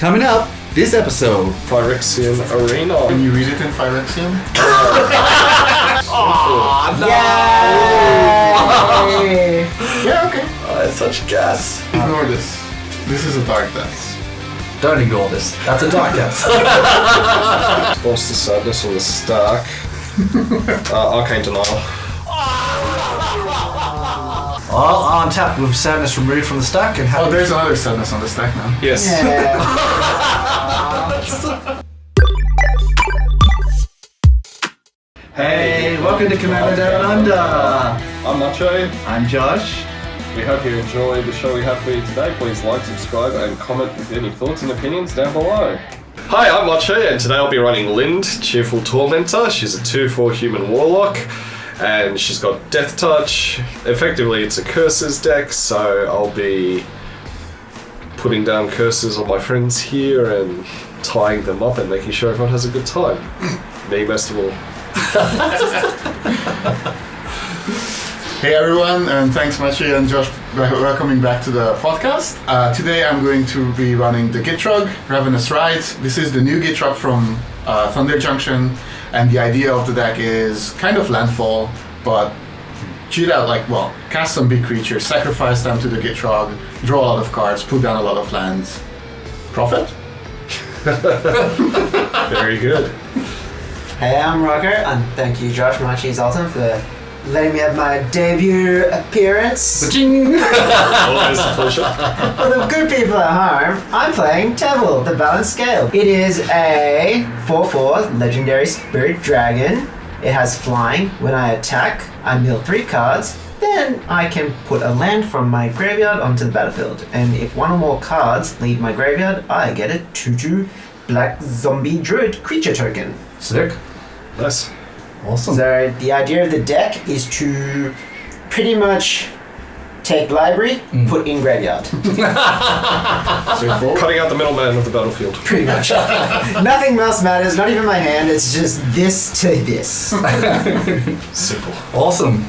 Coming up, this episode. Phyrexian Arena. Can you read it in Phyrexian? Oh, no! Yay! Yeah, okay. It's such gas. Ignore this. This is a dark dance. Don't ignore this. That's a dark dance. Foster Sadness on the stack. Arcane Denial. On tap with Sadness removed from the stack and Oh, there's another sadness on the stack now. Yes. Yeah. Hey, welcome to CommanderDownUnder. I'm Maciej. I'm Josh. We hope you enjoyed the show we have for you today. Please like, subscribe, and comment with any thoughts and opinions down below. Hi, I'm Maciej, and today I'll be running Lynde, Cheerful Tormentor. She's a 2/4 human warlock, and she's got Death Touch. Effectively, it's a curses deck, so I'll be putting down curses on my friends here and tying them up and making sure everyone has a good time. Me most of all. Hey everyone, and thanks Maciej and Josh for welcoming back to the podcast. Today I'm going to be running the Gitrog, Ravenous Ride. This is the new Gitrog from Thunder Junction, and the idea of the deck is kind of Landfall, but cheat out, cast some big creatures, sacrifice them to the Gitrog, draw a lot of cards, put down a lot of lands. Profit? Very good. Hey, I'm Rocco, and thank you, Josh, Maciej, Zoltán, for letting me have my debut appearance. Always a pleasure. For the good people at home, I'm playing Teval, the Balanced Scale. It is a 4/4 legendary spirit dragon. It has flying. When I attack, I mill 3 cards. Then I can put a land from my graveyard onto the battlefield. And if one or more cards leave my graveyard, I get a 2/2 black zombie druid creature token. Sick. Nice. Awesome. So the idea of the deck is to pretty much take library, put in graveyard. Straightforward. Cutting out the middleman of the battlefield. Pretty much. Nothing else matters, not even my hand, it's just this to this. Simple. Awesome.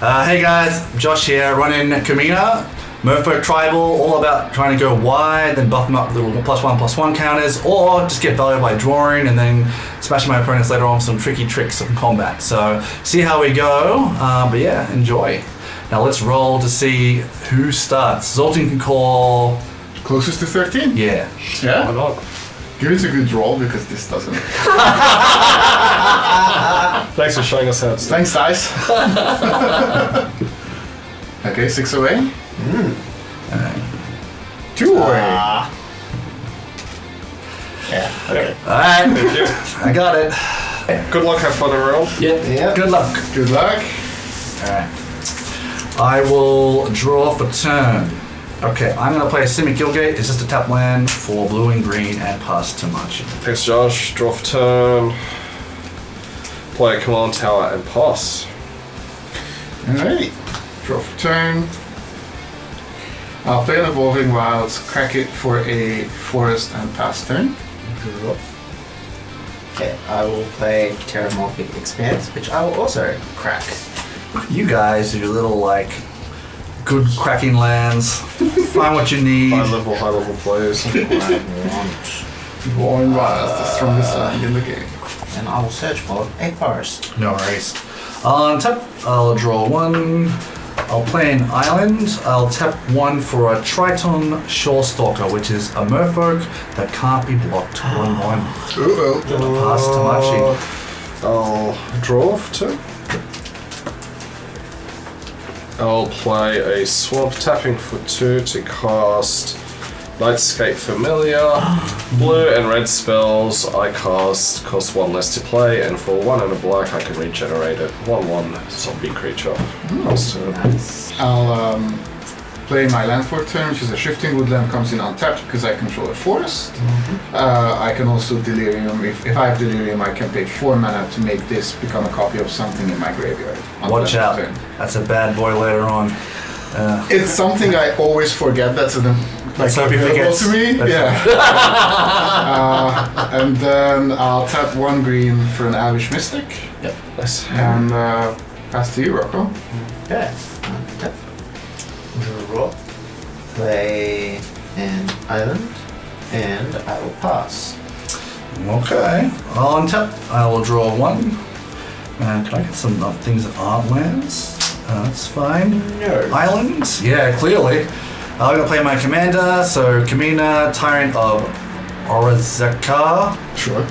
Hey guys, Josh here, running Kumena, Merfolk Tribal, all about trying to go wide, then buff them up with little +1/+1 counters, or just get value by drawing and then smashing my opponents later on with some tricky tricks of combat. So, see how we go, but yeah, enjoy. Now let's roll to see who starts. Zoltán can call... Closest to 13? Yeah. Yeah? Why not? Give it a good roll because this doesn't. Thanks for showing us how it's done. Thanks, guys. Okay, 6 away. 2 away. Yeah, okay. Alright, Thank you. I got it. Good luck, have fun around. Yep. Good luck. Good luck. Alright. I will draw for turn. Okay, I'm going to play a Simic Gilgate. It's just a tap land for blue and green and pass to Maciej. Thanks, Josh. Draw for turn. Play a command tower and pass. Alright. Draw for turn. I'll play an Evolving Wilds, crack it for a forest and pass turn. Okay, I will play Terramorphic Expanse, which I will also crack. You guys, your little, good cracking lands. Find what you need. High level players. Evolving Wilds, the strongest land in the game. And I will search for a forest. No worries. On tap, I'll draw 1. I'll play an island. I'll tap 1 for a Triton Shorestalker, which is a Merfolk that can't be blocked. 1/1. Uh-oh. Pass to Maciej. I'll draw for turn. I'll play a swamp tapping for 2 to cast Nightscape Familiar. Blue and red spells I cast cost 1 less to play, and for 1 and a black I can regenerate it. 1/1 zombie creature. Pass turn. Nice. I'll play my land for turn, which is a Shifting Woodland, comes in untapped because I control a forest. I can also Delirium. If I have Delirium, I can pay 4 mana to make this become a copy of something in my graveyard. on Watch the out. turn. That's a bad boy later on. It's something I always forget. That's hope he available forgets. to me. Yeah. And then I'll tap 1 green for an Avish Mystic. Yep. Nice. And pass to you, Rocco. Okay. Draw. Play an island. and I will pass. Okay. I'll untap. I will draw 1. Can I get some things that aren't lands? That's fine. No. Islands? Yeah, clearly. I'm going to play my commander, so Kumena, Tyrant of Orizaka. Sure.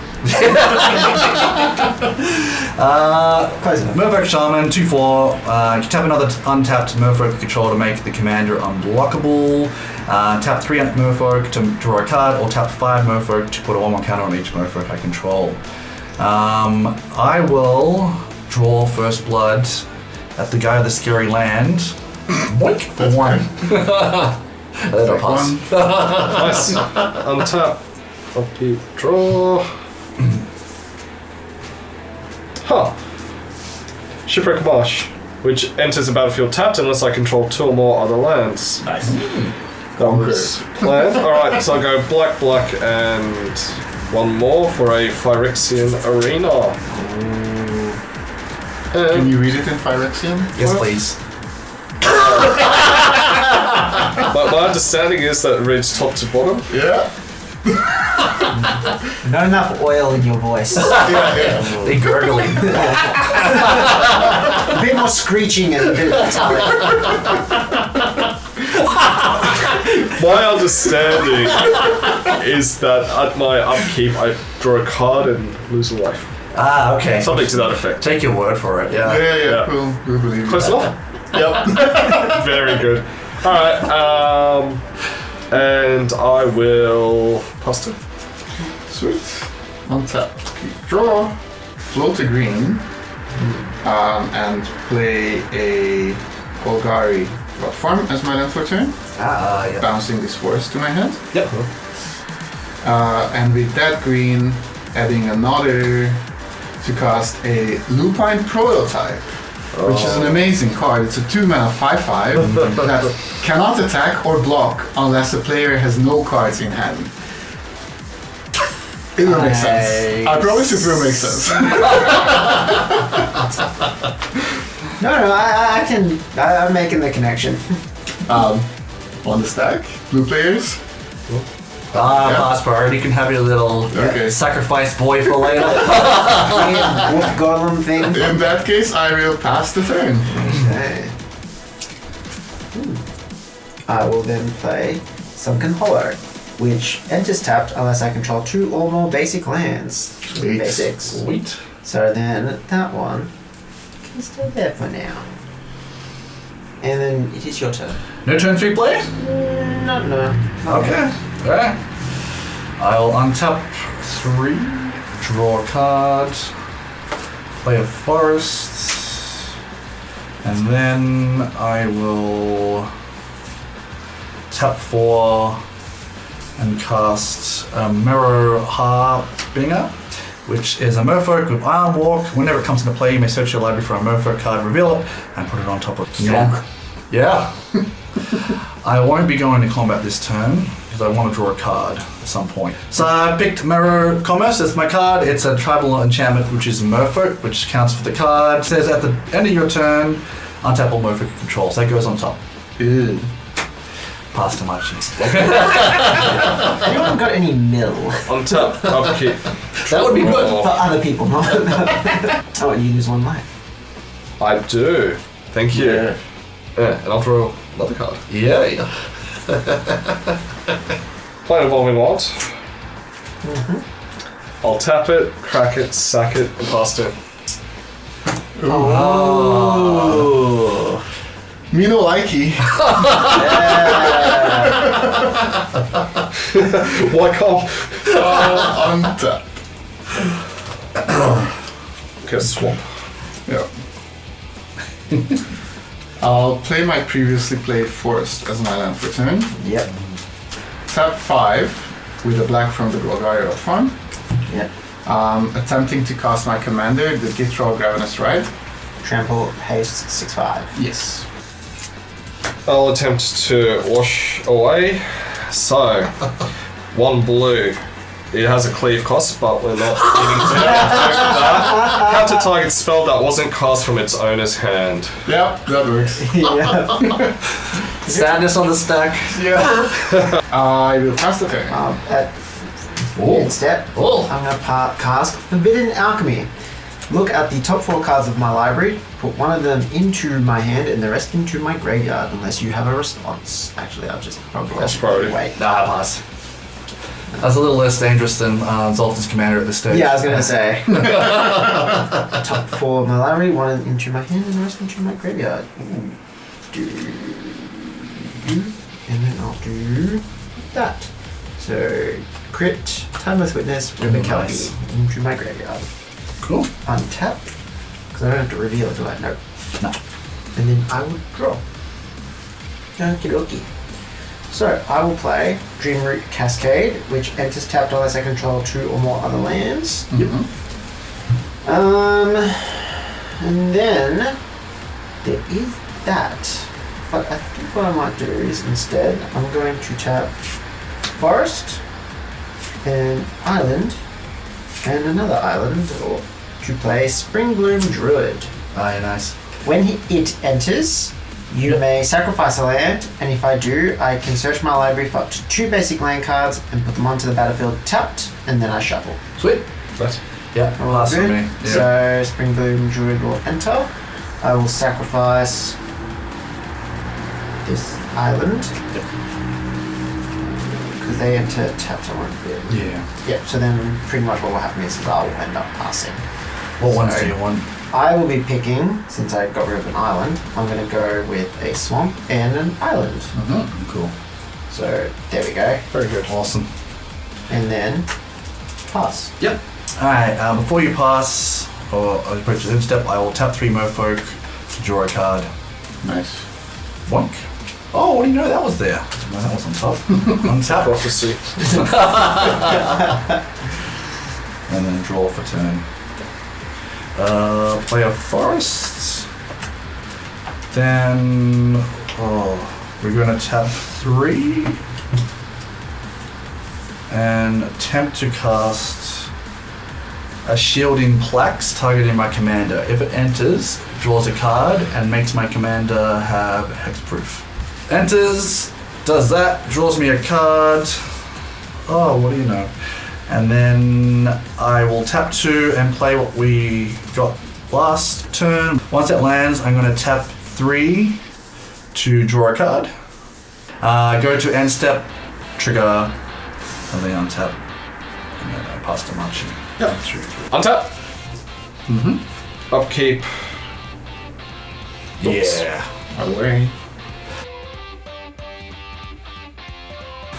Close enough. Merfolk Shaman, 2/4. You tap another untapped Merfolk control to make the commander unblockable. Tap 3 Merfolk to draw a card, or tap 5 Merfolk to put a 1/1 counter on each Merfolk I control. I will draw First Blood at the guy of the scary land. Boink! That's 1. Take pass. 1. Nice. Untap. Upkeep. Draw. Huh. Shipwreck Marsh, which enters the battlefield tapped unless I control 2 or more other lands. Nice. That was planned. Alright, so I'll go black, black, and 1 more for a Phyrexian Arena. Can you read it in Phyrexian? Yes, please. But my understanding is that it reads top to bottom. Yeah. Not enough oil in your voice. Yeah. They gurgling. A bit more screeching and a bit metallic. My understanding is that at my upkeep I draw a card and lose a life. Okay. Something to that effect. Take your word for it, yeah. Yeah. We'll believe Close that. enough? Yep. Very good. Alright, and I will pass to. Sweet. Untap. Draw. Float a green. And play a Golgari platform as my land for turn. Yeah. Bouncing this forest to my hand. Yep. And with that green, adding another to cast a Lupine Prototype, which is an amazing card. It's a 2-mana 5/5 that cannot attack or block unless the player has no cards in hand. It will make sense. I promise it will make sense. I'm making the connection. On the stack, blue players. Pass priority. You can have your little Okay. sacrifice boy for later. Wolf golem thing. In that case, I will pass the turn. Okay. I will then play Sunken Hollow, which enters tapped unless I control 2 or more basic lands. Sweet. Basics. Sweet. So then that one can stay there for now. And then it is your turn. No turn 3 play? No. Okay. Alright. I'll untap 3, draw a card, play a forest, and then I will tap 4 and cast a Mirror Harbinger, which is a Merfolk with Iron Walk. Whenever it comes into play, you may search your library for a Merfolk card, reveal it, and put it on top of Yonk. Yeah. I won't be going to combat this turn because I want to draw a card at some point. So I picked Mirror Commerce as my card. It's a tribal enchantment which is Merfolk, which counts for the card. It says at the end of your turn, untap all Merfolk controls. That goes on top. Ew. Pass to Maciej. Anyone got any mill? Untap, upkeep. That would be good. For other people, not I want you to lose 1 life. I do. Thank you. Yeah. Yeah, and I'll draw another card. Yeah. Play an Evolving Wild. I'll tap it, crack it, sack it, and pass it. Oh. Me no likey. Why can't? Untap. Okay, swap. Yeah. I'll play my previously played forest as my land for turn. Yep. Tap 5 with a black from the Golgari farm. Yep. Attempting to cast my commander, the Gitrog Ravenous Ride. Trample, haste, 6/5. Yes. I'll attempt to wash away. So, 1 blue. It has a cleave cost, but we're not needing to that. Counter target spell that wasn't cast from its owner's hand. Yep, that works. Yeah. Sadness on the stack. Yeah. I will pass the turn. At Oh. step, Oh. I'm going to cast Forbidden Alchemy. Look at the top 4 cards of my library, put one of them into my hand and the rest into my graveyard, unless you have a response. Actually, I'll just probably That's probably- wait. Nah, pass. That's a little less dangerous than Zoltán's commander at this stage. Yeah, I was going to say. Top 4 of my library, one into my hand and the rest into my graveyard. And then I'll do that. So, crit, Timeless Witness, Ribbon Nice. Calipy into my graveyard. Cool. Untap, because I don't have to reveal it, do I? No. No. And then I will draw. Okie dokie. So, I will play Dreamroot Cascade, which enters tapped unless I control 2 or more other lands. Mhm. And then there is that. But I think what I might do is instead I'm going to tap Forest and Island and another island or to play Springbloom Druid. Ah, yeah, nice. When it enters, you may sacrifice a land, and if I do, I can search my library for up to 2 basic land cards and put them onto the battlefield tapped, and then I shuffle. Sweet. Right. Yeah, pass for Good. me. Yeah. So Springbloom Druid will enter. I will sacrifice this island because they enter tapped on one field. Yeah. Yep. So then pretty much what will happen is I will end up passing. What ones So do you want? I will be picking, since I got rid of an island, I'm going to go with a swamp and an island. Mm-hmm. Cool. So there we go. Very good. Awesome. And then pass. Yep. Alright, before you pass, or approach the end step, I will tap 3 Merfolk to draw a card. Nice. Bonk. Oh, what do you know? That was there. No, that was on top. On tap. Prophecy. And then draw for turn. Play a forest. Then we're going to tap 3 and attempt to cast a shielding plaques targeting my commander. If it enters, draws a card and makes my commander have hexproof. Enters, does that, draws me a card. Oh, what do you know? And then I will tap 2 and play what we got last turn. Once it lands, I'm going to tap 3 to draw a card. Go to end step, trigger, and then untap. And then I pass to Maciej. Yep. Untap. Mm-hmm. Upkeep. Oops. Yeah. Away.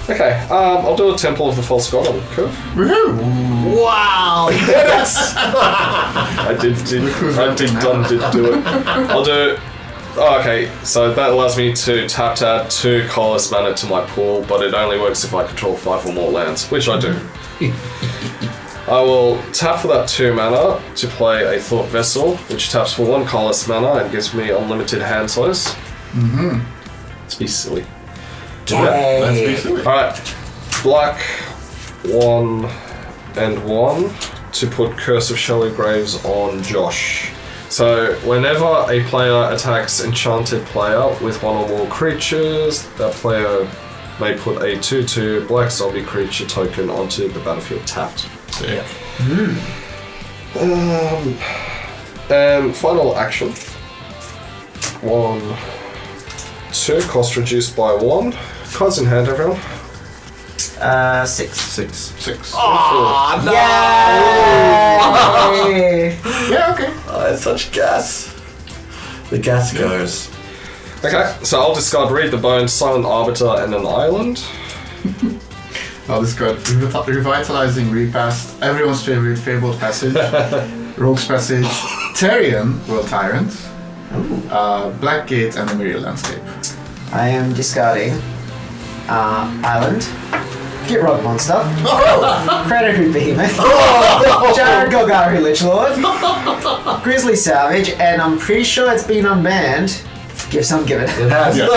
Okay, I'll do a Temple of the False God on the curve. Woohoo! Wow, you did it! I did do it. I'll do. Oh, okay, so that allows me to tap to add 2 colorless mana to my pool, but it only works if I control 5 or more lands, which I do. I will tap for that 2 mana to play a Thought Vessel, which taps for 1 colorless mana and gives me unlimited hand size. Mm-hmm. Let's be silly. Yay. Let's be silly. Alright, black 1 and 1 to put Curse of Shallow Graves on Josh. So whenever a player attacks enchanted player with 1 or more creatures, that player may put a 2/2 black zombie creature token onto the battlefield tapped. Sick. And final action. 1, 2, cost reduced by 1. Cards in hand, everyone. 6. 6. 6. Oh, no! Yay! Yeah, okay. Oh, it's such gas. The gas goes. Okay, so I'll discard Read the Bones, Silent Arbiter, and an island. I'll discard Revitalizing Repast, everyone's favorite Fabled Passage, Rogue's Passage, Therian, World Tyrant, Blackgate, and the Myriad Landscape. I am discarding Island, Gitrog Monster, Predator Behemoth, Jared Golgari Lichlord, Grizzly Savage, and I'm pretty sure it's been unbanned. Give it. It has. Yes.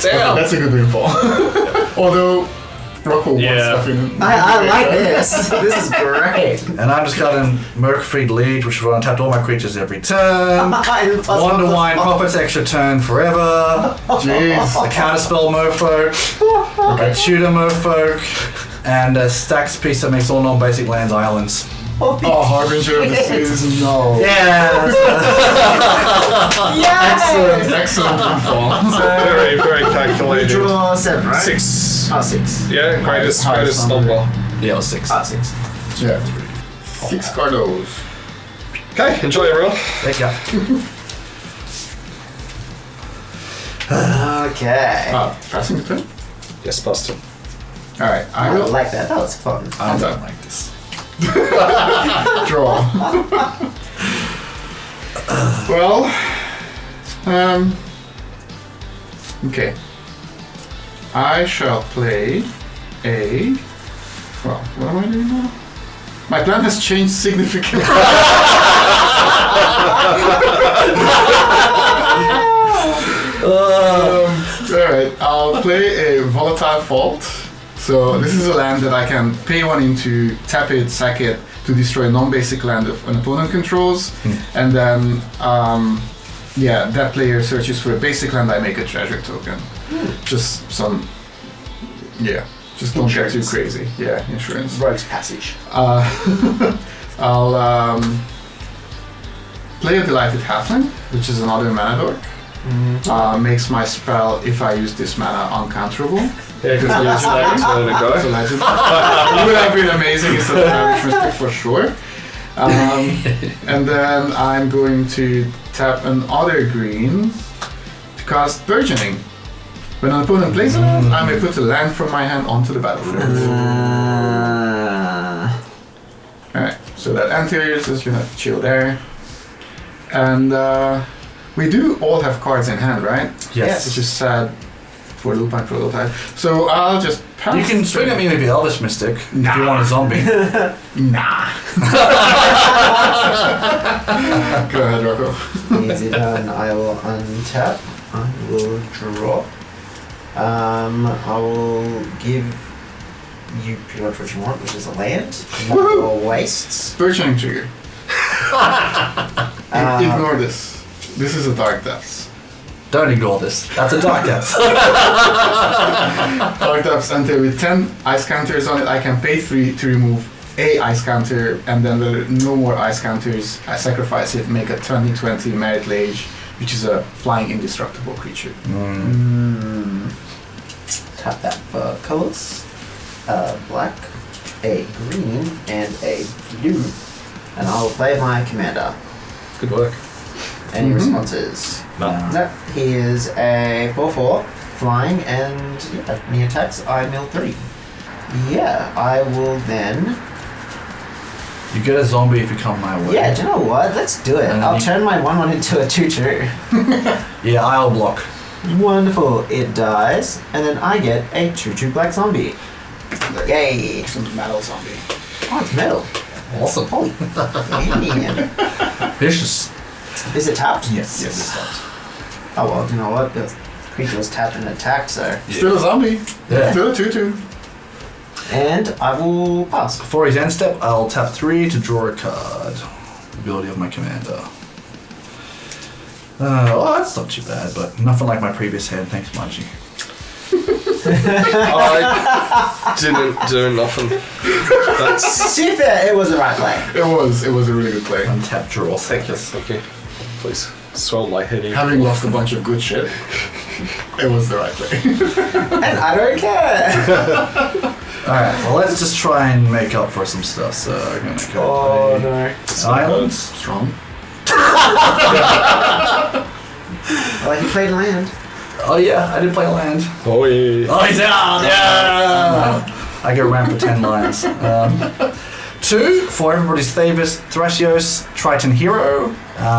Damn. That's a good windfall. Although, Rocco wants Yeah. stuff in. I like this. This is great. And I'm just cutting Merfolk Lead, which will untap all my creatures every turn. Wonder Wine Profits extra turn forever. Jeez. A counterspell Merfolk. A tutor Merfolk. And a stacks piece that makes all non-basic lands islands. Oh, Harbinger of the Seas. No. Yeah. Excellent info. Very, very You calculated. draw 7, right? 6. Oh, 6. Yeah, greatest Highest number. Yeah, it was 6. 6. Yeah. 6 cardos. Okay, enjoy everyone. Thank you. Okay. Passing the turn? Yes, Buster. Alright, I I will like that. That was fun. I don't like this. draw. Well, okay. I shall play a. Well, what am I doing now? My plan has changed significantly. Alright, I'll play a Volatile Fault. So this is a land that I can pay 1 into, tap it, sack it to destroy a non-basic land of an opponent controls, and then yeah, that player searches for a basic land. I make a treasure token. Just some, yeah, just don't get too Insurance. crazy. Yeah, insurance. Rogue's Passage. I'll play a Delighted Halfling, which is another mana dork. Makes my spell, if I use this mana, uncounterable. Yeah, because you use that turn to It's a go. legend. It would have been amazing instead of Damage Mystic for sure. And then I'm going to tap another green to cast Burgeoning. When an opponent plays a land, I may put a land from my hand onto the battlefield. Alright, so that anterior says you have to chill there. And we do all have cards in hand, right? Yes. Which is sad for Lupine Prototype. So I'll just pass. You can swing at me with the Elvish Mystic if you Nah. want a zombie. Nah. Go ahead, Rocco. Easy done. I will untap. I will draw. I will give you pretty much what you want, which is a land. Woohoo! Or wastes. Burgeoning trigger. Ignore this. This is a Dark Depths. Don't ignore this. That's a dark depth. Dark Depths enter with 10 ice counters on it. I can pay 3 to remove a ice counter, and then there are no more ice counters. I sacrifice it, make a 20/20 Merit Lage, which is a flying indestructible creature. Tap that for colors. Black, a green, and a blue. And I'll play my commander. Good work. Any responses? No. He is a 4/4 flying, and yeah, when he attacks, I mill 3. Yeah, I will then. You get a zombie if you come my way. Yeah, do you know what? Let's do it. And I'll you- turn my 1/1 into a 2/2. Yeah, I'll block. Wonderful. It dies, and then I get a 2/2 black zombie. Yay! Some metal zombie. Oh, it's metal. Awesome. Holy. Man. Vicious. Is it tapped? Yes. Oh well, you know what? The creature was tapped and attacked, so. Still a zombie. Yeah. Still a 2/2. And I will pass. For his end step, I'll tap 3 to draw a card. Ability of my commander. Well, that's not too bad, but nothing like my previous hand. Thanks, Maciej. I didn't do nothing. That's. To be fair, it was the right play. It was a really good play. Untap draw. Thank you. Thank you. Please swell my head in. Having lost a bunch of good shit, it was the right play. And I don't care. Alright, well, let's just try and make up for some stuff. So I'm going to go Oh play no. Islands. Strong. Well, he played land. Oh, yeah, I did play land. Oh yeah. Oh, he's out! Yeah! I go around for 10 lines. 2 for everybody's favourite Thrasios Triton Hero.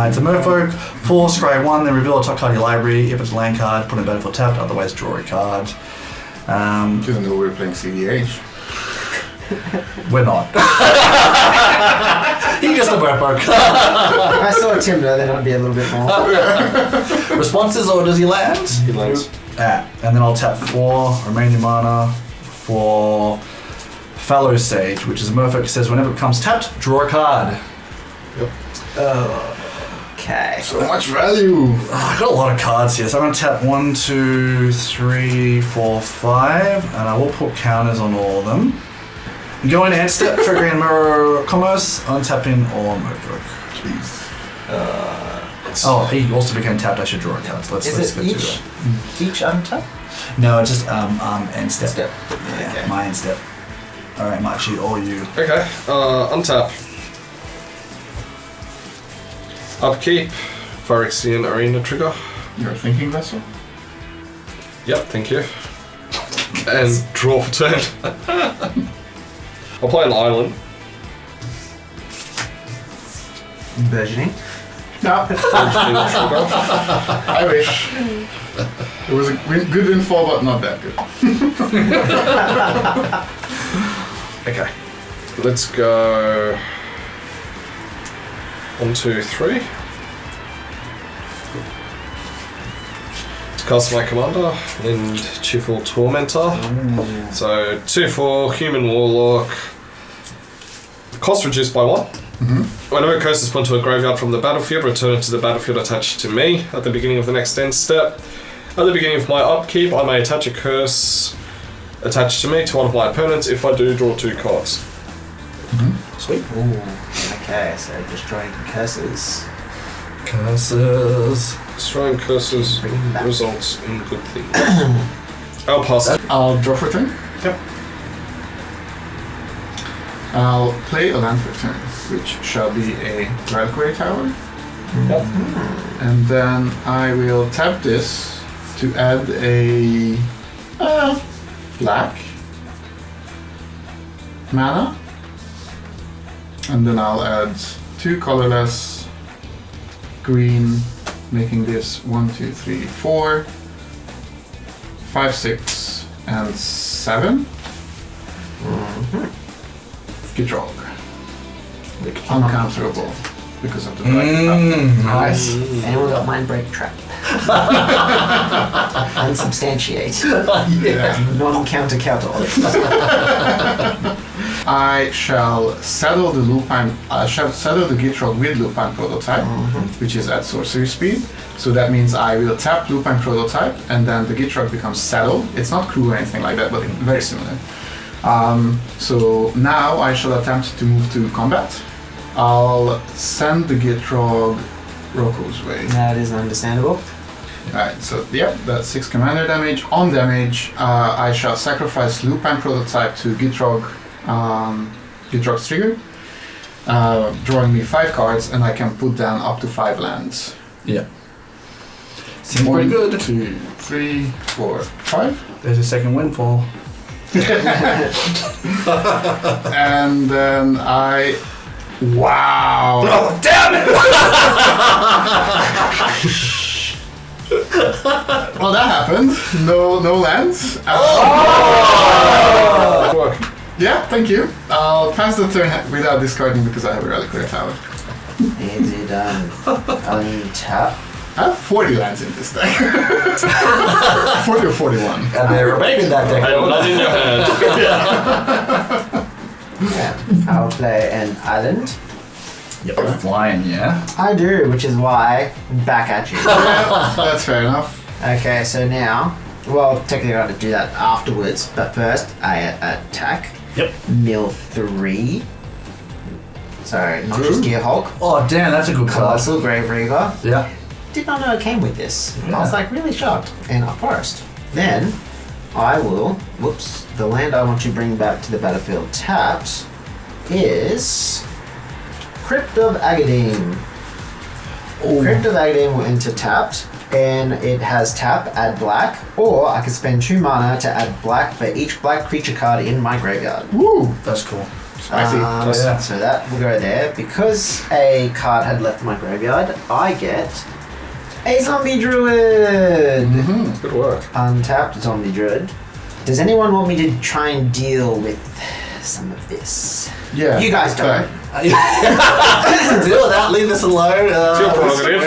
It's a Merfolk. 4, scry 1, then reveal a top card of your library. If it's a land card, put it in battlefield tapped, otherwise draw a card. Even though we're playing CDH. We're not. He's just a Merfolk. If I saw a Timber, then I'd be a little bit more. Responses, or does he land? He lands. And then I'll tap 4, remaining mana, for Fallow Sage, which is a Merfolk. It says whenever it becomes tapped, draw a card. Okay. So much value. I got a lot of cards here, so I'm going to tap 1, 2, 3, 4, 5, and I will put counters on all of them. Go in end step, triggering mirror commerce, untapping all Merfolk. Jeez. Oh, he also became tapped. I should draw a card. So let's Is go it to each untap? No, it's just end step. Step. Yeah, Okay. my end step. All right, Maciej, all you. Okay, untap. Upkeep, Phyrexian Arena trigger. You're thinking vessel? Yep, thank you. And draw for turn. I'll play an island. Burgeoning. No. I wish. It was a good windfall, but not that good. Okay. Let's go 1, 2, 3. To cast my commander, Lynde, Cheerful Tormentor. So 2/4 human warlock. Cost reduced by 1. Whenever it curses spawn to a graveyard from the battlefield, return it to the battlefield attached to me at the beginning of the next end step. At the beginning of my upkeep, I may attach a curse attached to me to one of my opponents. If I do, draw 2 cards. Sweet. Ooh. Okay, so destroying curses. Curses. Destroying curses Bring them back. results in good things. I'll pass it. I'll draw for turn. Yep. I'll play a land for turn, which shall be a Reliquary Tower. Yep. And then I will tap this to add a black mana. And then I'll add 2 colorless green, making this 1, 2, 3, 4, 5, 6, and 7. Gitrog. Uncounterable because of the black. Nice. Anyone got Mind Break Trap? Unsubstantiate. Yeah. Non-counter. I shall saddle the Lupine. I shall saddle the Gitrog with Lupine Prototype, which is at sorcery speed. So that means I will tap Lupine Prototype, and then the Gitrog becomes saddle. It's not crew or anything like that, but very similar. So now I shall attempt to move to combat. I'll send the Gitrog Rocco's way. That is understandable. Alright, so yep, that's 6 commander damage. On damage, I shall sacrifice Lupine Prototype to Gitrog, Gitrog's trigger, drawing me 5 cards, and I can put down up to 5 lands. Yeah. Seems pretty 1, good. 2, 3, 4, 5. There's a second windfall. And then I... Wow! Oh, damn it! Well, that happened. No lands. Good work. Yeah, thank you. I'll pass the turn without discarding because I have a Reliquary Tower. Easy done. Untap. I have 40 lands in this deck. 40 or 41. And they remain in that deck. And not in your hand. Yeah. I'll play an island. Yep. Flying, yeah. I do, which is why back at you. Yeah, that's fair enough. Okay, so now, well, technically I got to do that afterwards, but first I attack. Yep. Mill 3. Sorry, not just Gear Hulk. Oh, damn, that's a good card. Colossal Grave Reaver. Yeah. Did not know it came with this. I was Yeah. like really shocked. And a forest. Then I will, whoops, the land I want to bring back to the battlefield tapped is Crypt of Agadim. Crypt of Agadim will enter tapped, and it has tap, add black, or I can spend 2 mana to add black for each black creature card in my graveyard. Woo! That's cool. Spicy. Yeah. So that will go there. Because a card had left my graveyard, I get a Zombie Druid! Good work. Untapped Zombie Druid. Does anyone want me to try and deal with some of this. Yeah. You guys don't. Deal with that. Leave this alone. It's your prerogative.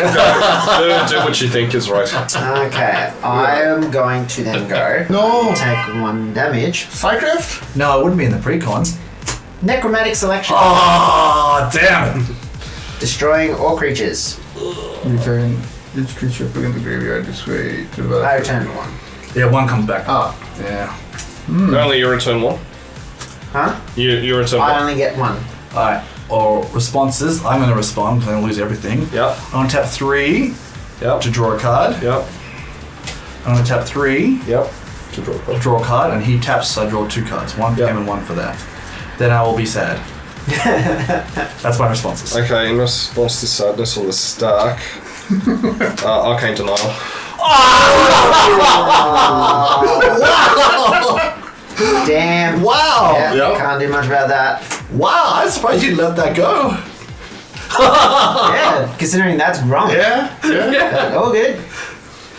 Do what you think is right. Okay, I am going to then go. No. Take 1 damage. Psycraft? No, it wouldn't be in the pre-con. Necromantic selection. Oh, damn it. Destroying all creatures. Return each creature put in the graveyard this way to the I return 1. Yeah, 1 comes back. Ah. Yeah. Only you return 1. Huh? You return I 1. only get 1. Alright. Or responses. I'm going to respond because I'm going to lose everything. Yep. I'm going to tap 3 Yep. to draw a card. Yep. I'm going to tap 3 Yep. To draw a to card. draw a card, and he taps, so I draw 2 cards. 1 for Yep. him and 1 for that. Then I will be sad. That's my responses. Okay, in response to sadness on the stack, Arcane Denial. Damn. Wow! Yeah, Yep. can't do much about that. Wow, I'm surprised you let that go. Yeah, considering that's wrong. Yeah. All good.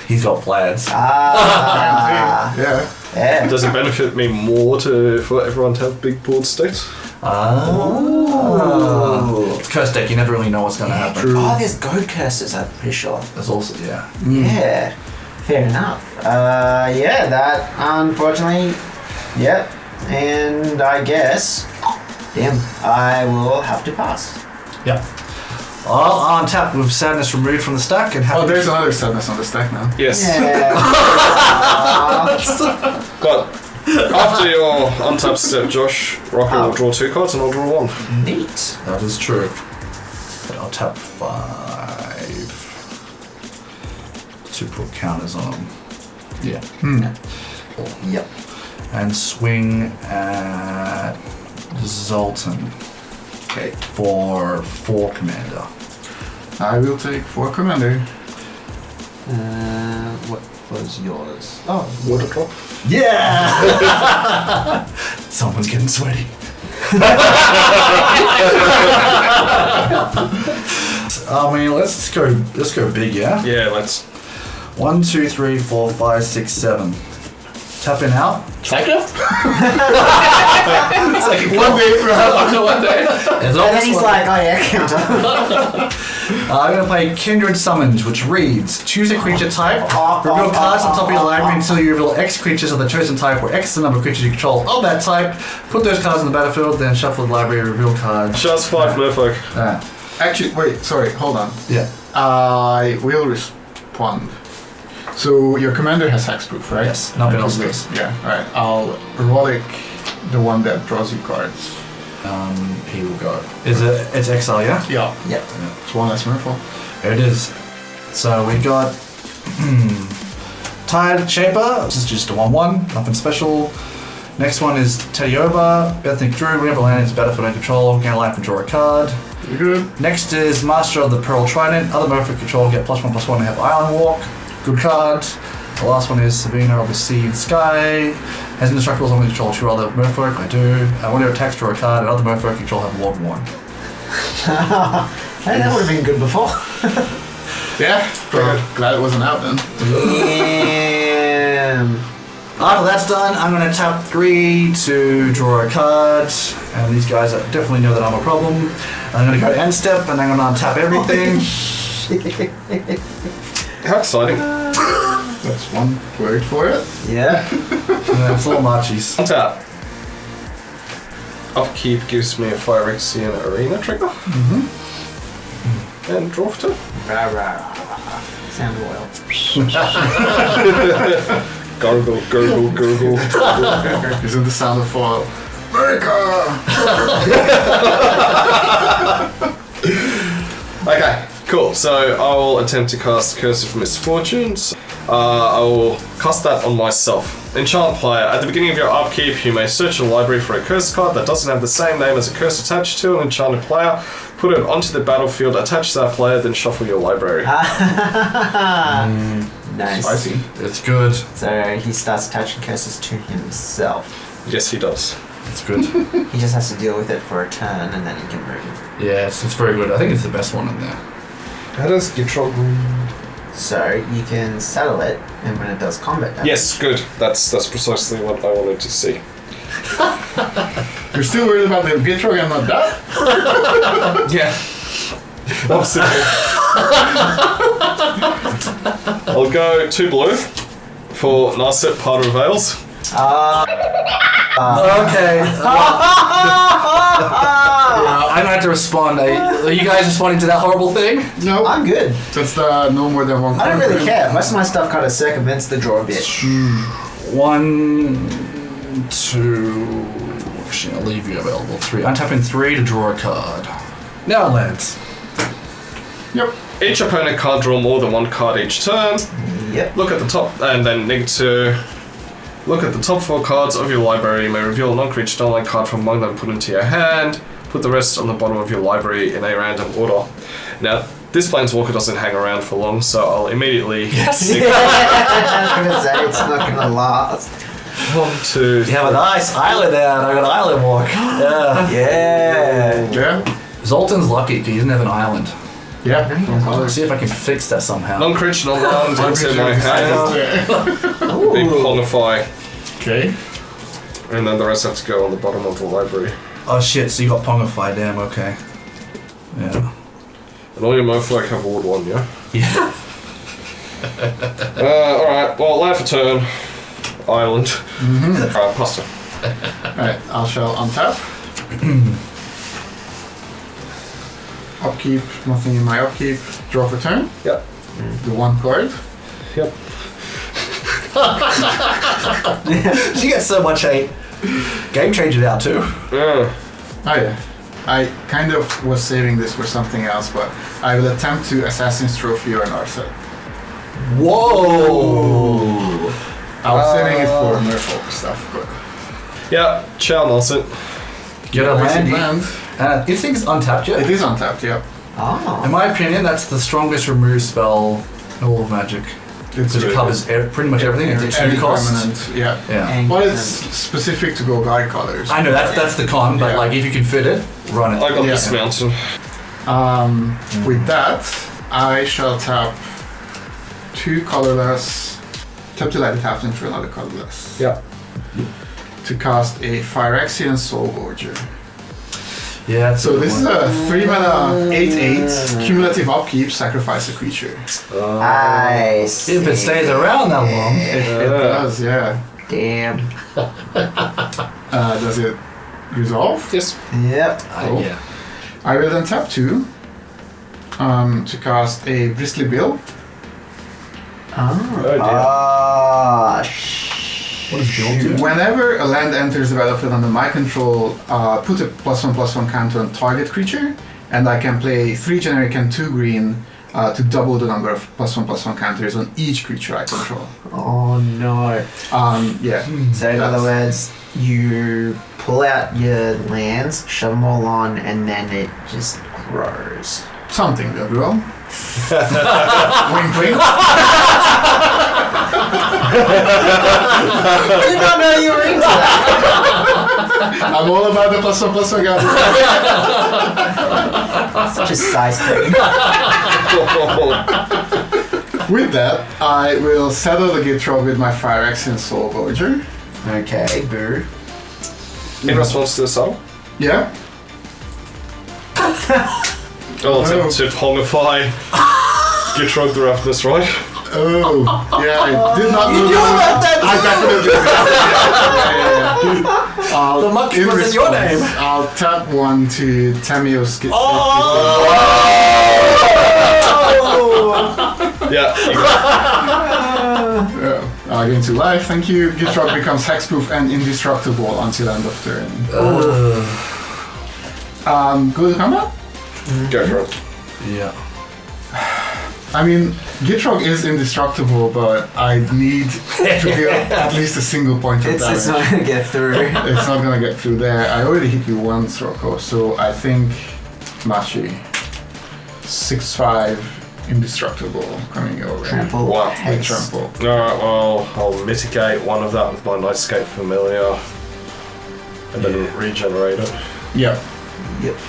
He's got plans. Ah. Yeah. Yeah. Does it benefit me more for everyone to have big board states? It's Curse deck, you never really know what's going to happen. True. Oh, there's goat curses, I'm pretty sure. There's also, yeah. Yeah. Fair enough. Yeah, that unfortunately. Yep. And I guess. Damn, I will have to pass. Yeah. I'll untap with Sadness removed from the stack and have Oh, there's another sadness on the stack now. Yes. Yeah. Got. After your untap step, Josh, Rocco will draw 2 cards and I'll draw 1. Neat. That is true. But I'll tap 5 to put counters on them. Yeah. Yep. And swing at Zoltán. Okay. For 4 commander. I will take 4 commander. What was yours? Oh, Water drop. Yeah! Someone's getting sweaty. I mean, let's go big, yeah? Yeah, let's. 1, 2, 3, 4, 5, 6, 7. Tapping out. Psycraft? It's like One day, perhaps. one day. and then he's like, oh yeah, counter. I'm going to play Kindred Summons, which reads, choose a creature type, reveal cards on top of your library until you reveal X creatures of the chosen type, where X is the number of creatures you control of that type. Put those cards on the battlefield, then shuffle the library, reveal cards. Just 5 Merfolk. Actually, wait, sorry, hold on. Yeah. I will respond. So your commander has hexproof, right? Yes, nothing else does. Yeah, alright. I'll relic the one that draws you cards. He will go. It's exile, yeah? Yeah. Yep. It's one less Merfolk. There it is. So we got Tired Shaper, this is just a 1/1, nothing special. Next one is Tedioba, Ethnic Druid, whenever land is battlefield and control, gain a life and draw a card. You good? Next is Master of the Pearl Trident, other Merfolk control get +1/+1 and have Island Walk. Good card. The last one is Savina of the Sea and Sky. Has indestructibles only control 2 other Merfolk, I do. When it attacks, draw a card, and other Merfolk control have Ward 1. Hey, that would have been good before. Yeah. Glad it wasn't out then. Damn. After that's done, I'm going to tap 3 to draw a card, and these guys definitely know that I'm a problem. I'm going to go end step, and I'm going to untap everything. How exciting. That's one word for it. Yeah. And then it's all Maciej's. Untap. Upkeep gives me a Fire Ecstasy and Arena trigger. And draw for 2. Rah, rah. Sound oil. Gurgle, gurgle, gurgle. Isn't the sound of foil? America! Okay, cool. So I will attempt to cast Curse of Misfortunes. I will cast that on myself. Enchant player. At the beginning of your upkeep, you may search your library for a curse card that doesn't have the same name as a curse attached to an enchanted player. Put it onto the battlefield, attach that player, then shuffle your library. Nice. Spicy. It's good. So he starts attaching curses to himself. Yes, he does. It's good. He just has to deal with it for a turn and then he can move. Yeah, it's very good. I think it's the best one in there. How does Gitrog? So you can saddle it, and when it does combat damage. Yes, good. That's precisely what I wanted to see. You're still worried about the Gitrog and not that? Yeah. Obstacle. I'll go 2 blue for Narset Part of Veils. Okay. I don't have to respond. Are you guys responding to that horrible thing? No. I'm good. That's the no more than one. I don't really care. Most of my stuff kind of circumvents the draw a bit. 1, 2. Actually, I'll leave you available. 3. I'm tapping 3 to draw a card. Now lands. Yep. Each opponent can't draw more than 1 card each turn. Yep. Look at the top, and then -2. Look at the top 4 cards of your library. You may reveal a non-creature online card from among them, put into your hand. Put the rest on the bottom of your library in a random order. Now, this Planeswalker doesn't hang around for long, so I'll immediately... Yes. I was gonna say it's not gonna last. 1, 2, You have a nice island there, and I got an island walk. Yeah. Yeah. Yeah. Zoltán's lucky because he doesn't have an island. Yeah. Let's see if I can fix that somehow. non-creature, non-land into my hand. Big Pongify. Okay. And then the rest have to go on the bottom of the library. Oh shit, so you got Pongify, damn, okay. Yeah. And all your Merfolk have Ward 1, yeah? Yeah. Alright, well, land for turn. Island. Alright, pasta. Alright, I shall untap. Upkeep, nothing in my upkeep. Draw for turn. Yep. The 1 card. Yep. She gets so much hate. Game changer now too. Yeah. Oh yeah. I kind of was saving this for something else, but I will attempt to Assassin's Trophy or Narset. Whoa! I was saving it for Merfolk stuff, but... Yeah, Chow Nelson. Get a Basic land. land. You think it's untapped yet? It is untapped, yeah. Oh. In my opinion, that's the strongest remove spell in all of Magic. It's Because it covers pretty much everything. It's a 2 cost. permanent, yeah. Yeah. But it's specific to Golgari colors. I know that's the con, but Yeah. like if you can fit it, run it. I got Yeah. this mountain. With that, I shall tap 2 colorless. Tap to light the tapped for another colorless. Yeah. To cast a Phyrexian Soul Gorger. Yeah. That's So this is a 3 mana 8/8 cumulative upkeep, sacrifice a creature. I see. If it stays around that long. If it does, yeah. Damn. Does it resolve? Yes. Yep. Cool. Yeah. I will then tap 2 to cast a Bristly Bill. Oh dear. Ah, What does Bill do? Whenever a land enters the battlefield under my control, put a +1/+1 counter on target creature, and I can play 3 generic and 2 green to double the number of +1/+1 counters on each creature I control. Oh no. Yeah. So in other words, you pull out your lands, shove them all on, and then it just grows. Something will grow. Wink, wink. I did not know you were into that. I'm all about the +1/+1 counter. Such a size thing. With that, I will settle the Gitrog with my Phyrexian Soul Gorger. Okay, boo. In response to the soul? Yeah. I'll attempt to Pongify. Gitrog the Ravenous, right? Oh, yeah, I did not know You knew about that I definitely did. Yeah. The monkey In was in your response, name. I'll tap 1 to Tamiyo's Oh! Yeah. I'll gain 2 life, thank you. Gitrog becomes hexproof and indestructible until end of turn. Go to combat? Go for it. Yeah. I mean, Gitrog is indestructible, but I need to deal at least a single point of It's damage. not gonna get through. It's not gonna get through there. I already hit you once, Rocco, so I think Maciej. 6/5 indestructible coming your way. Trample. Wow. With Hex. trample. Alright, well, I'll mitigate one of that with my Nightscape Familiar. And then regenerate it. Yep.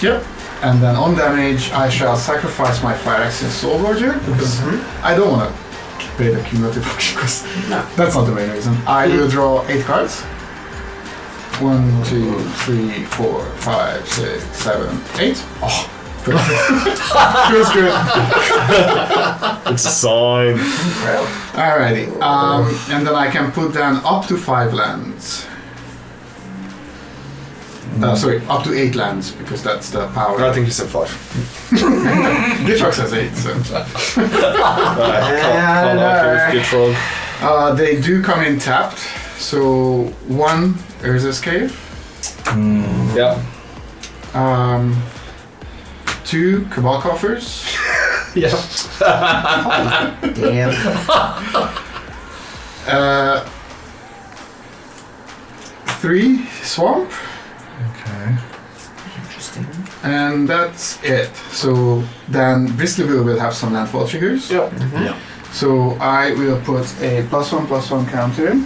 Yep. And then on damage, I shall sacrifice my Phyrexian Soul Gorger because I don't want to pay the cumulative because No. that's not the main reason. I will draw 8 cards. 1, 2, 3, 4, 5, 6, 7, 8. Oh, perfect. Feels good. It's a sign. Alrighty. And then I can put down up to 5 lands. Sorry, up to 8 lands, because that's the power. I think you said 5. Gitrog says 8, so. Can't argue with Gitrog. They do come in tapped. So 1 Urza's Cave. Yeah. 2 Cabal Coffers. Yeah. Damn. 3 Swamp. Okay. Interesting. And that's it. So then Bristolville will have some landfall triggers. Yep. Yeah. So I will put a +1/+1 counter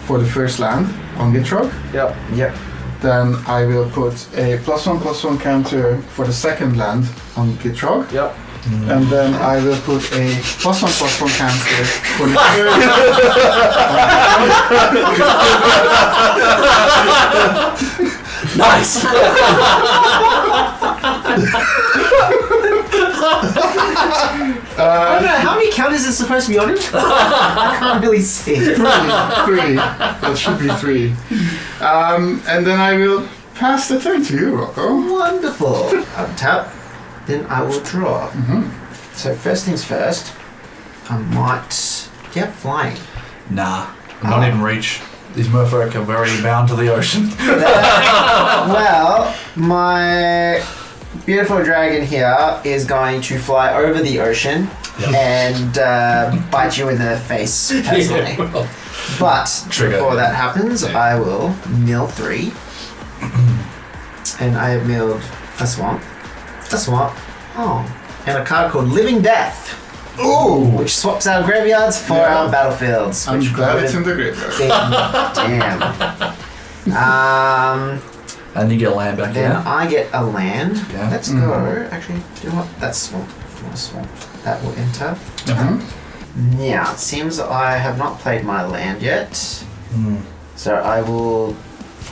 for the first land on Gitrog. Yep. Yep. Then I will put a +1/+1 counter for the second land on Gitrog. Yep. And then I will put a +1/+1 counter for the third. Nice! I don't know, how many counters is supposed to be on it? I can't really see. 3. That should be 3. And then I will pass the turn to you, Rocco. Wonderful. I'll tap, then I will draw. So first things first, I might get flying. Nah, not even reach. These merfolk are very bound to the ocean. Well, my beautiful dragon here is going to fly over the ocean and bite you in the face personally. But Trigger. before that happens, I will mill 3. And I have milled a swamp, and a card called Living Death. Ooh! Which swaps our graveyards for our battlefields. I'm which glad would it's in have the graveyard. been- Damn. And you get a land back Then here. I get a land. Yeah. Let's go. Actually, do you know what? That's swamp. Swamp. That will enter. Now, it seems I have not played my land yet. So I will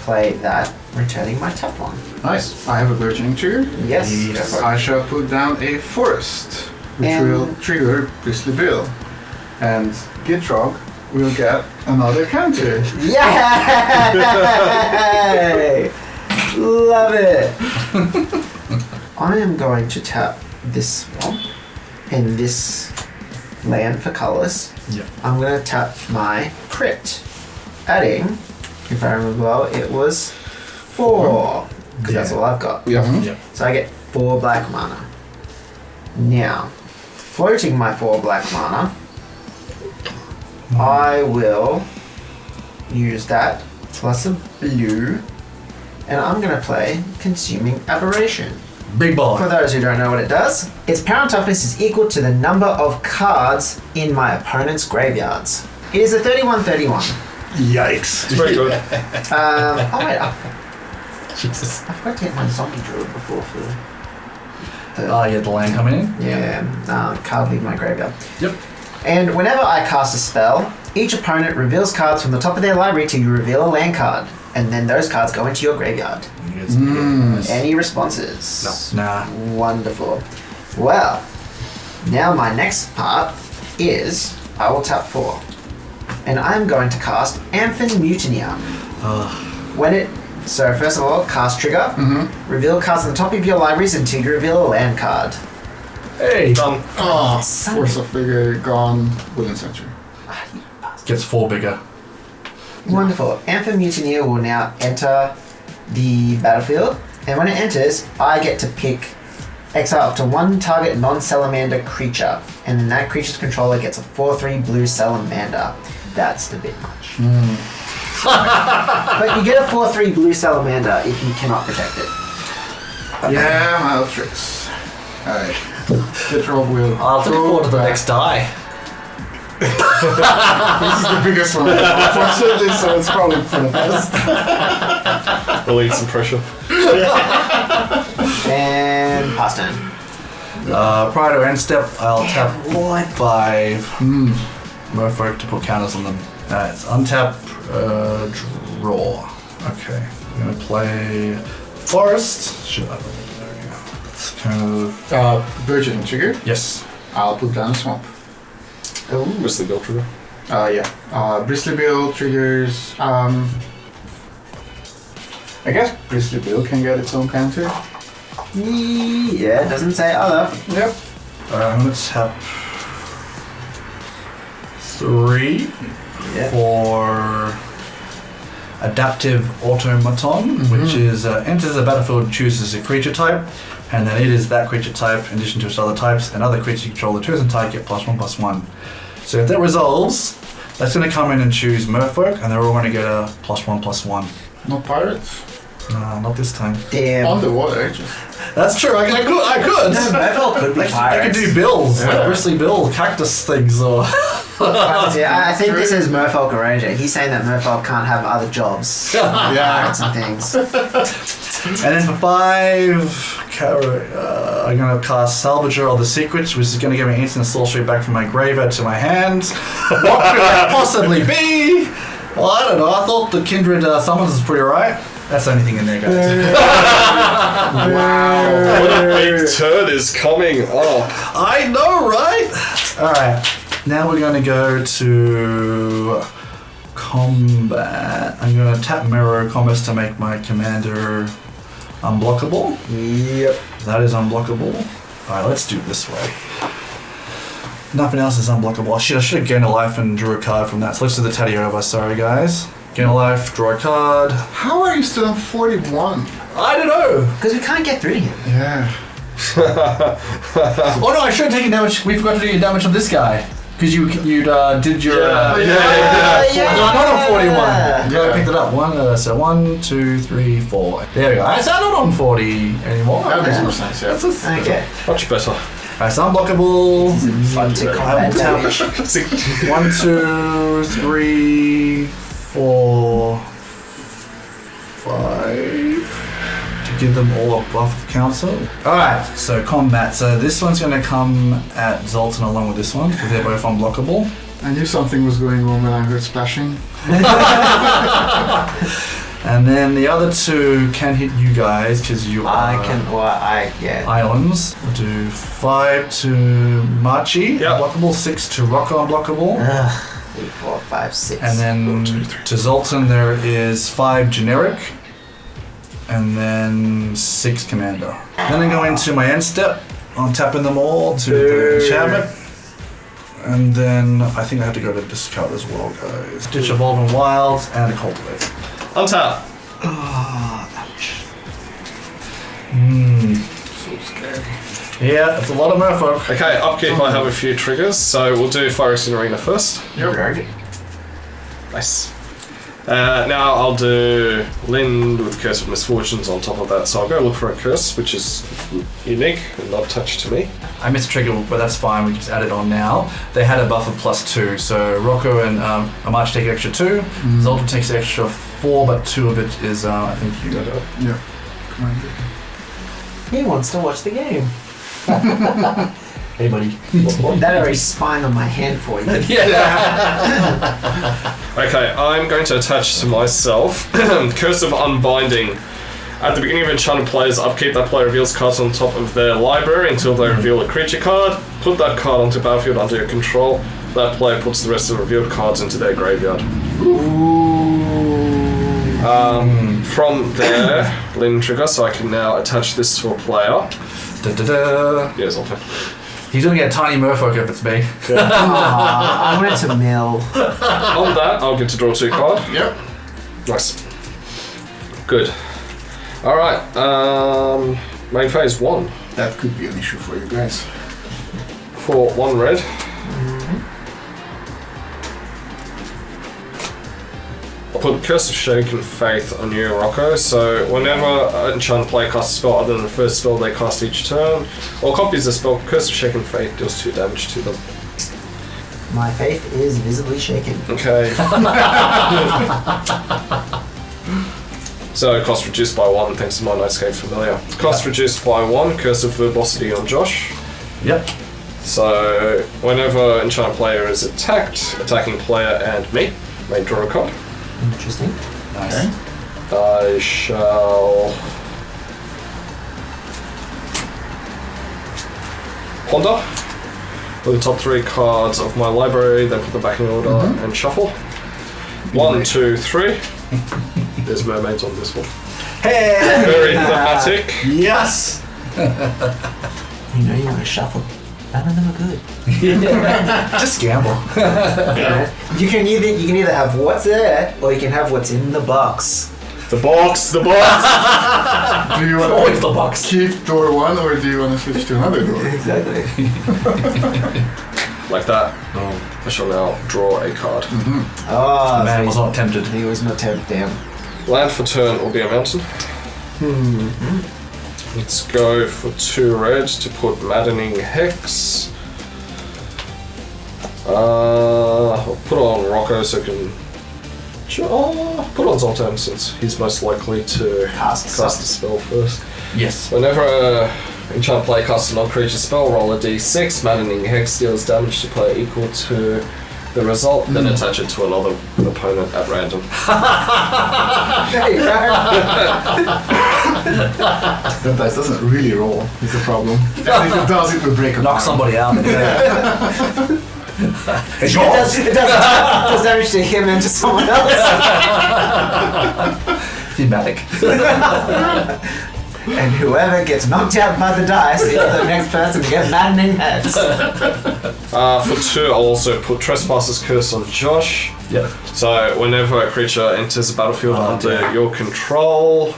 play that, returning my tap one. Nice. I have a burgeoning trigger. Yes. Yes. I shall put down a forest, which And- will trigger Bristolville. And Gitrog will get another counter. Yay! Love it! I am going to tap this swamp and this land for colors. Yep. I'm going to tap my crypt, adding, if I remember well, it was 4, because that's Yeah. all I've got. Yeah. Yep. So I get 4 black mana. Now, floating my 4 black mana, I will use that plus a blue, and I'm going to play Consuming Aberration. Big For ball. those who don't know what it does, its power and toughness is equal to the number of cards in my opponent's graveyards. It is a 31/31. Yikes. It's very good. Oh wait, Jesus. I forgot to get my zombie druid before for the Oh, you had the land coming in? card leave my graveyard. Yep. And whenever I cast a spell, each opponent reveals cards from the top of their library till you reveal a land card, and then those cards go into your graveyard. Any responses? No. Nah. Wonderful. Well, now my next part is I will tap 4, and I'm going to cast Amphin Mutineer. So first of all, cast trigger. Reveal cards on the top of your libraries until you reveal a land card. Hey. Done. Oh, Force of Vigor gone. Wooden Center. Gets 4 bigger. Wonderful. Amphin Mutineer will now enter the battlefield, and when it enters, I get to pick exile up to 1 target non-salamander creature, and then that creature's controller gets a 4/3 blue salamander. That's a bit much. But you get a 4/3 blue salamander if you cannot protect it. Yeah, mild tricks. Alright. Gitrog will. I'll look forward to the back. next die. This is the biggest one, unfortunately, so it's probably for the best. Relieve some pressure. And pass turn. Prior to end step, I'll tap 5 Merfolk to put counters on them. It's untap, draw. Okay, I'm gonna play Forest. Should I? There we go. It's kind of. Burgeoning trigger. Yes. I'll put down a swamp. Bristly Bill trigger. Yeah. Bristly Bill triggers. I guess Bristly Bill can get its own counter. Yeah, it doesn't say other. Yep. I'm gonna tap 3 Yeah. for Adaptive Automaton, which is enters the battlefield, chooses a creature type, and then it is that creature type in addition to its other types, and other creatures you control the chosen type get +1/+1. So if that resolves, that's going to come in and choose Merfolk, and they're all going to get a +1/+1. No pirates. No, not this time. Damn. Underwater, just. That's true. I could. No, Merfolk could be I could pirates. do bills, like Yeah. bristly bill, cactus things, or. Yeah, I think this is Merfolk Arranger. He's saying that Merfolk can't have other jobs. Yeah. Pirates and things. And then for 5, I'm going to cast Salvager of the Secrets, which is going to give me instant sorcery back from my graveyard to my hand. What could that possibly be? Well, I don't know. I thought the Kindred Summons is pretty right. That's the only thing in there, guys. Wow. What a big turn is coming up. I know, right? Alright. Now we're going to go to combat. I'm going to tap Mirror Commerce to make my commander unblockable. Yep. That is unblockable. Alright, let's do it this way. Nothing else is unblockable. Oh shit, I should have gained a life and drew a card from that. So let's do the Teddy over. Sorry, guys. Gain a life, draw a card. How are you still on 41? I don't know. Because we can't get through to him. Yeah. Oh no, I should have taken damage. We forgot to do your damage on this guy. Because you did your... Yeah. No, not on 41. Yeah. Yeah, I picked it up. So 1, 2, 3, 4. There we go. It's not on 40 anymore. That makes more sense, yeah. Okay. Much better. Alright, so unblockable. Fun to I combat will tap damage. 1, 2, 3, 4, 5. To give them all a buff of council. Alright, so combat. So this one's going to come at Zoltán along with this one, because they're both unblockable. I knew something was going on when I heard splashing. And then the other 2 can hit you guys, because you are Yeah. islands. We'll do 5 to Maciej, Yeah. unblockable, 6 to Rocco, unblockable. Ugh. 3, 4, 5, 6. And then to Zoltán there is 5 generic, and then 6 commander. Then I go into my end step, I'm tapping them all to the enchantment. And then I think I have to go to discard as well, guys. Ditch Evolving Wilds and a Cultivate. Untap. So scary. Yeah, it's a lot of Merfolk. Okay, upkeep I have a few triggers, so we'll do Forest and Arena first. Yep. Nice. Now I'll do Lynde with Curse of Misfortunes on top of that, so I'll go look for a curse, which is unique and not attached to me. I missed a trigger, but that's fine, we can just add it on now. They had a buff of +2, so Rocco and Maciej take an extra 2, Zoltán takes an extra 4, but 2 of it is, I think you got it. Yeah. Commander. He wants to watch the game. Hey buddy. That already spine on my hand for you. Okay, I'm going to attach to myself Curse of Unbinding. At the beginning of enchanted player's upkeep, that player reveals cards on top of their library until they reveal a creature card. Put that card onto battlefield under your control. That player puts the rest of the revealed cards into their graveyard. From there, Lynde trigger, so I can now attach this to a player. Da-da-da. Yes, I'll take. He's gonna get a tiny Merfolk if it's me. Aw, I wanted to mill. On that, I'll get to draw 2 cards. Yep. Nice. Good. Alright, main phase 1. That could be an issue for you guys. For 1 red. I'll put Curse of Shaken Faith on you, Rocco, so whenever an enchanted player casts a spell other than the first spell they cast each turn, or copies the spell, Curse of Shaken Faith deals 2 damage to them. My faith is visibly shaken. Okay. So, cost reduced by 1 thanks to my Nightscape Familiar. Cost reduced by 1, Curse of Verbosity on Josh. Yep. So, whenever enchanted player is attacked, attacking player and me may draw a card. Interesting. Nice. Okay. I shall ponder the top 3 cards of my library, then put them back in order and shuffle. 1, 2, 3. There's mermaids on this one. Hey! Very thematic. Yes! You know you want to shuffle. None of them are good. Just gamble. You can either have what's there, or you can have what's in the box. The box. Do you want Always to the box. keep door 1 or do you want to switch to another door? Exactly. Like that. I shall now draw a card. Oh, Man was not tempted. He was not tempted. Damn. Land for turn will be a mountain. Let's go for 2 reds to put Maddening Hex. I'll put on Rocco so I can... put on Zoltán since he's most likely to Cast a spell first. Yes. Whenever an enchant player casts a non-creature spell, roll a d6. Maddening Hex deals damage to player equal to the result, then attach it to another opponent at random. There you go. That dice doesn't really roll, it's a problem. And if it does, it will break a Knock arm. somebody out. It's It yours. does damage to him and to someone else. Thematic. And whoever gets knocked out by the dice is the next person to get maddening heads. For 2, I'll also put Trespasser's Curse on Josh. Yep. So whenever a creature enters the battlefield under dear. your control,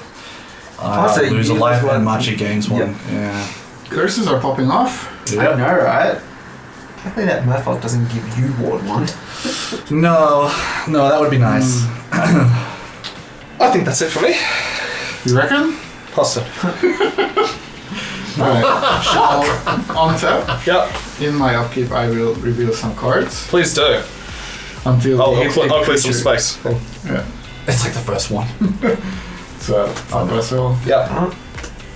Also, I lose a you life lose and one. Maciej gains one. Yep. Yeah. Curses are popping off. I know, right? Can't believe that Merfolk doesn't give you Ward 1. No, that would be nice. I think that's it for me. You reckon? Pass it. Alright. On tap, Yep, in my upkeep, I will reveal some cards please do. until I'll the clear some creature- space. Yeah. It's like the first one. So, Fog Vessel, Yep,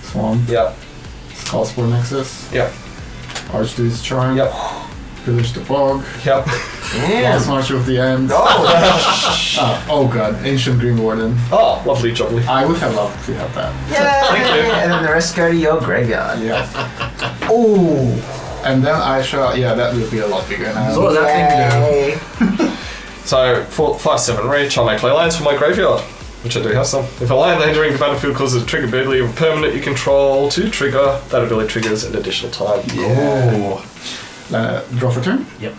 Swan, yep, Skullspore Nexus, yep, Archduke's Charm, yep, Pillage the Fog, yep. Last March of the End. Oh god, Ancient Green Warden. Oh, lovely jubbly. I would have loved to have that. Yay! And then the rest go to your graveyard. Yeah. Ooh! And then I shall, yeah, that will be a lot bigger now. So what does that thing do? Yay. So, 5/7 reach, I'll make ley lines for my graveyard, which I do have some. If a land entering the battlefield causes a trigger ability of a permanent you control to trigger, that ability triggers an additional time. Oh. Draw for turn. Yep.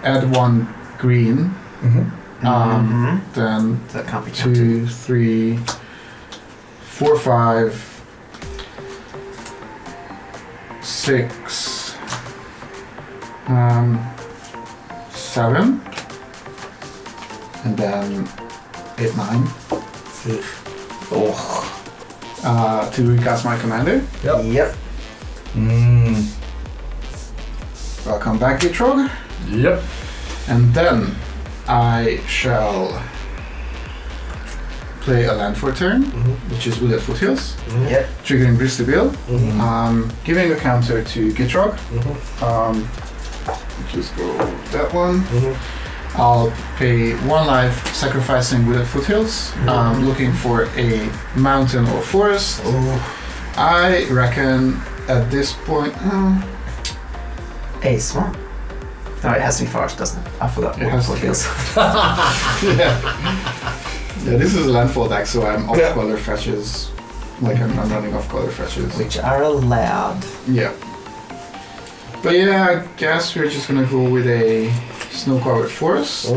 Add 1 green. Then That can't be counted. 2, 3, 4, 5, 6, 7, and then 8, 9. To recast my commander. Yep. Welcome back, Gitrog. Yep. And then I shall play a land for turn, which is Wooded Foothills, Yep. triggering Bristol Bill, giving a counter to Gitrog. Just go with that one. I'll pay 1 life, sacrificing Wooded Foothills, looking for a mountain or forest. I reckon at this point, A swamp. No, it has to be forest, doesn't it? I forgot It has to what be. feels. yeah, this is a landfall deck, so I'm off color fetches. Like I'm running off color fetches. Which are allowed. Yeah. But yeah, I guess we're just gonna go with a snow-covered forest,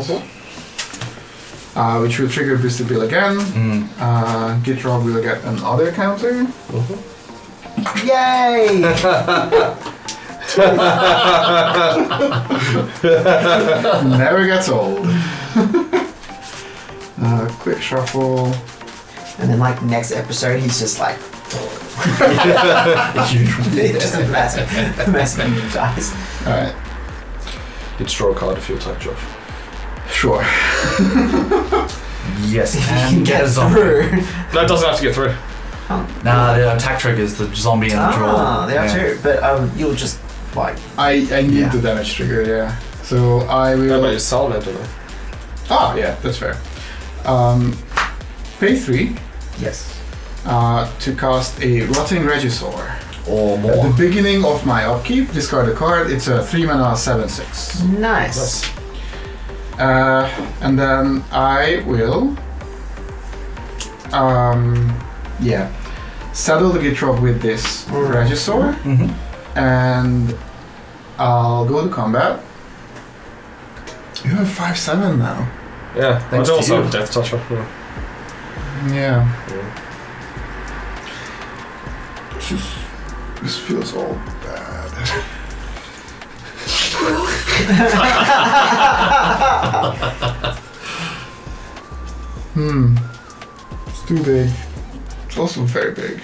which will trigger Bristol Bill again. Gitrog will get another counter. Yay! Never gets old. Quick shuffle. And then like next episode he's just like just a massive dice. Alright, You'd draw a card if you attack Josh. sure. Yes. If you And can get a get zombie. through. No, it doesn't have to get through. Nah, the attack triggers the zombie and the draw. Ah, they are too. But you'll just like I need Yeah. the damage trigger, yeah. So I How will. about your salamander? Oh, yeah, that's fair. pay 3 Yes. to cast a Rotting Regisaur. Or At more. the beginning of my upkeep, discard a card. It's a 3 mana 7/6. Nice. And then I will, saddle the Gitrog with this Regisaur, and I'll go to combat. You have 5/7 now. Yeah, Thanks I to also you. have Death Toucher. Yeah. Yeah. This feels all bad. It's too big. It's also very big.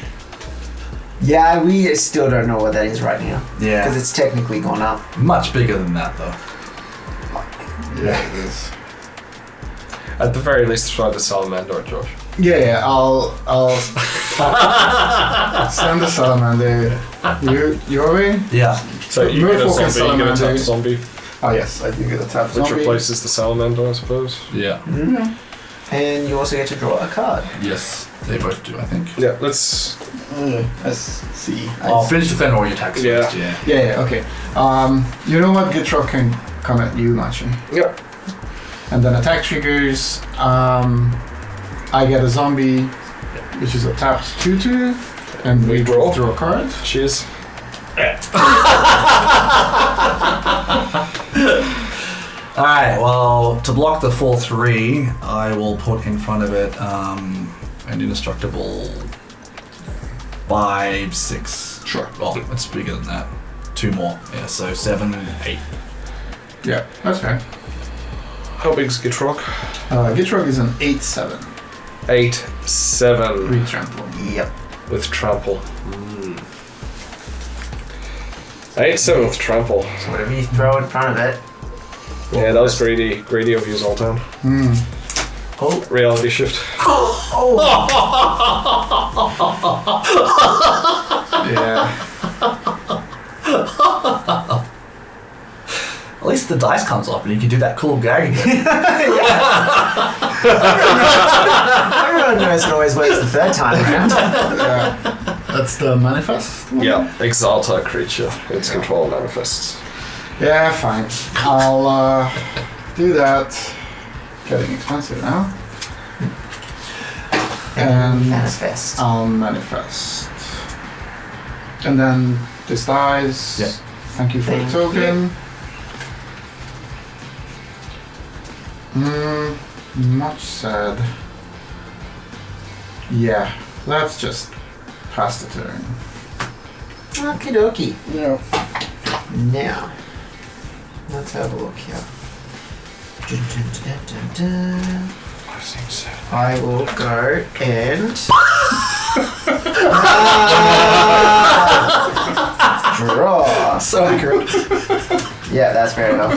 Yeah, we still don't know what that is right now. Yeah. Because it's technically gone up. Much bigger than that, though. Yeah, it is. At the very least, try the Salamander, Josh. Yeah, I'll send the salamander. Your way? Yeah. So you get a Merfolk and zombie, you get a Salamander. tap zombie, Oh yes, I do get a tap which zombie. replaces the Salamander, I suppose. Yeah. And you also get to draw a card. Yes. They both do, I think. Yeah, let's... Let's see. I'll finish defend all your attacks Yeah. first. Yeah. Yeah, okay. You know what? Gitrog can come at you, Maciej. Yep. And then attack triggers. I get a zombie, which is a tapped 2/2, and we draw. draw a card. Cheers. Alright, well, to block the 4/3, I will put in front of it an indestructible 5/6. Sure. Well, it's bigger than that. 2 more. Yeah, so 7 and 8. Yeah, that's fair. How big's Gitrog? Gitrog is an 8/7 8/7 retrample. Yep. with trample. 8/7 with trample. So whatever you throw in front of it. Yeah, that was greedy. Greedy of you, Zoltán. Oh. Reality shift. Yeah. At least the dice comes off and you can do that cool gag again. Everyone knows it always works the third time around. Yeah. That's the manifest one? Yeah, exalt a creature. Its control manifests. Yeah, fine. I'll do that. Getting expensive now. And Manifest. I'll manifest. And then this dies. Yeah. Thank you for Thank the token. Much said. Yeah, let's just pass the turn. Okie dokie. Yeah. Now, let's have a look here. Dun, dun, dun, dun, dun. I will go and draw. So accurate. Yeah, that's fair enough.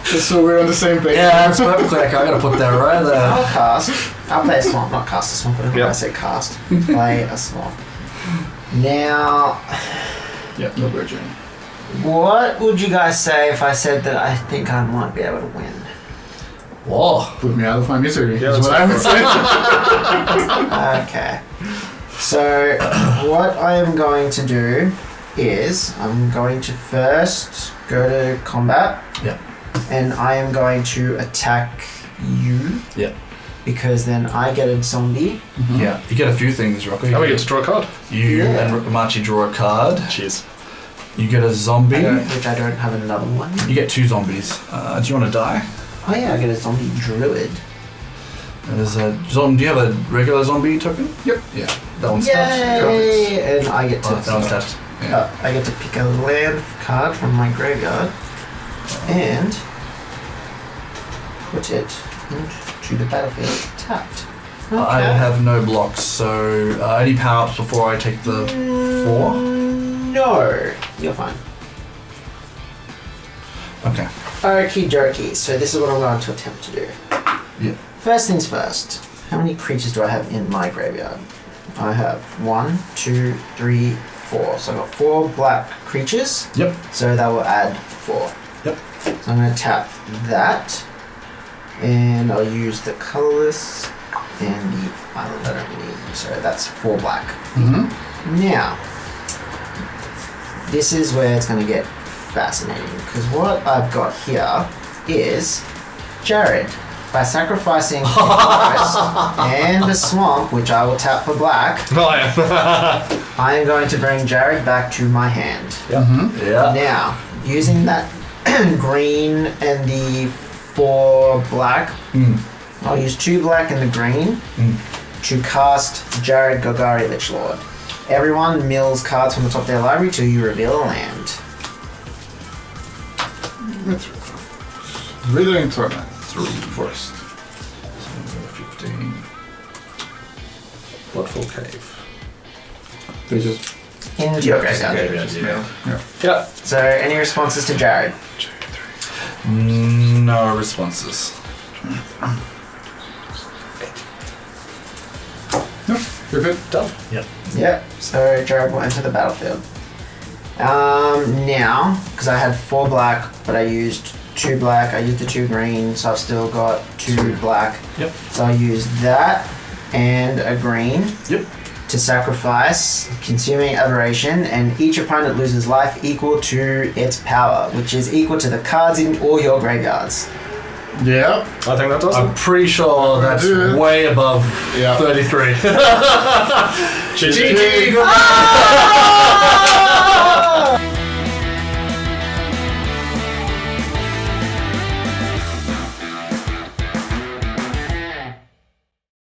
Just so we're on the same page. Yeah, that's perfectly accurate. I gotta put that right there. I'll cast. I'll play a swamp, not cast a swamp. Whatever Yeah. I say cast. Play a swamp. Now, Yeah, no virgin. what would you guys say if I said that I think I might be able to win? Whoa. Put me out of my misery. Yeah, is that's what I would say. Okay. So, what I am going to do is I'm going to first go to combat. Yeah. And I am going to attack you. Yeah. Because then I get a zombie. Yeah. You get a few things, Rocco. And we get to draw a card. You Yeah. and Maciej draw a card. Cheers. You get a zombie. Which I don't have another one. You get 2 zombies. Do you want to die? Oh yeah, I get a zombie druid. There's a do you have a regular zombie token? Yep. Yeah. That one's tapped. Yay! And I get to Oh, that one's tapped. Yeah. I get to pick a land card from my graveyard and put it into the battlefield tapped. Okay. I have no blocks, so any power ups before I take the 4? No, you're fine. Okay. Okie dokie, so this is what I'm going to attempt to do. Yeah. First things first, how many creatures do I have in my graveyard? I have 1, 2, 3, 4. So I've got 4 black creatures, Yep. so that will add 4. Yep. So I'm going to tap that. And I'll use the colorless and the island I don't need. So that's 4 black. Now, this is where it's going to get fascinating, because what I've got here is Jared. By sacrificing the forest and the swamp, which I will tap for black, I am going to bring Jared back to my hand. Yeah. Now, using that green and the 4 black, I'll use 2 black and the green to cast Jared Golgari Lichlord. Everyone mills cards from the top of their library till you reveal a land. Withering Torment. 3 first. 15. Bloodfall Cave. They just Into your graveyard. Yeah. So, any responses to Jared? No responses. no, you're good. Done. Yep. So Jared will enter the battlefield. Now, because I had 4 black, but I used 2 black, I used the 2 green, so I've still got 2 black. Yep. So I use that and a green. Yep. To sacrifice Consuming Aberration, and each opponent loses life equal to its power, which is equal to the cards in all your graveyards. Yeah. I think that does I'm it. pretty sure that's do it. way above Yeah. 33. GG.